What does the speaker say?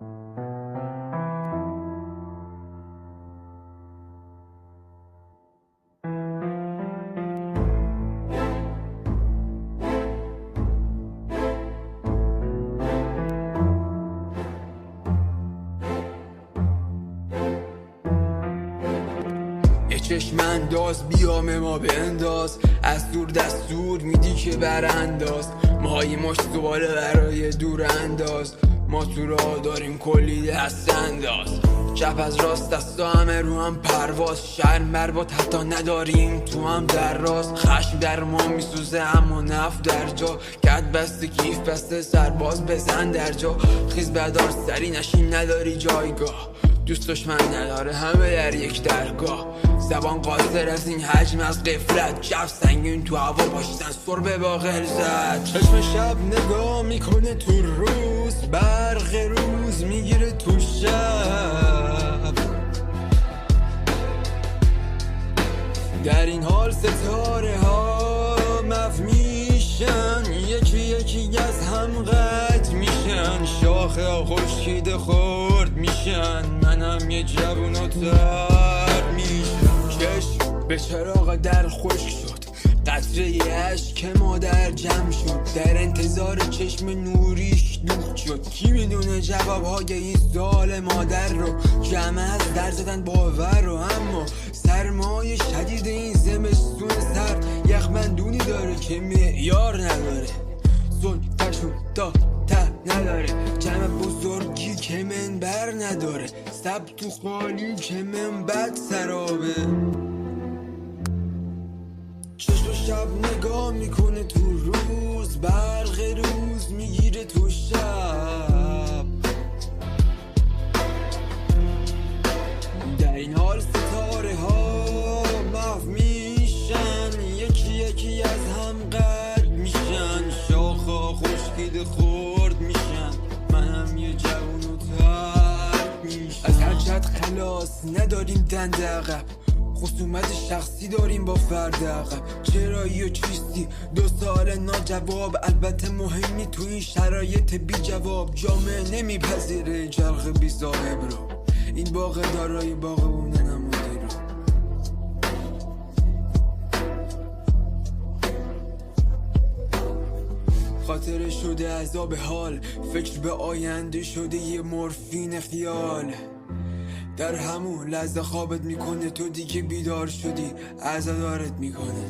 چشم انداز بیام ما بنداز، از دور دستور میدی که برانداز، ماهی مش دوباره برای دور انداز، ما تو راه داریم کلی دست انداز، چپ از راست دستا همه رو هم پرواز، شرم برباد حتی نداریم تو هم در راست، خشم در ما میسوزه اما نف در جا، کت بسته کیف بسته سرباز بزن در جا، خیز بدار سری نشین نداری جایگاه، دوست دشمن نداره همه در یک درگاه، زبان قاصر از این حجم از قفلت، جو سنگین تو هوا پاشیدن سربه با غلظت، چشم شب نگاه میکنه تو روز، برق روز میگیره تو شب، در این حال ستاره ها محو میشن، یکی یکی از هم قطع میشن، شاخه ها خشکیده خورد میشن، منم یه جوون و تر میشم، چشم به چراغ در خشک شد، قطره اشک مادر جمع شد، در انتظار چشم نوریش دوخت شد، کی میدونه جوابهای این سوال مادر رو، جمع از در زدن باور رو، اما سرمایه شدید این زمستون سرد، یخمندونی داره که معیار نداره، زلفشون تا ته نداره، جمع بزرگی که منبر نداره، سب تو خالی که منبت سرابه، چشم شب نگاه میکنه تو روز، برق روز میگیره تو شب، در این حال ستاره ها محو میشن، یکی یکی از هم قطع میشن، شاخه خشکیده خورد میشن، منم یه جوون و ترک میشن، از هر جد خلاص نداریم دنده عقب، خصومت شخصی داریم با فرد عقب، چرایی و چیستی 2 سال ناجواب، البته مهمی تو این شرایط بی جواب، جامعه نمیپذیره جرق بی صاحب رو، این باغ دارای باغبونه نمودی رو، خاطره شده عذاب حال، فکر به آینده شده یه مورفین خیال، در همون لحظه خوابت میکنه، تو دیگه بیدار شدی عزادارت میکنه.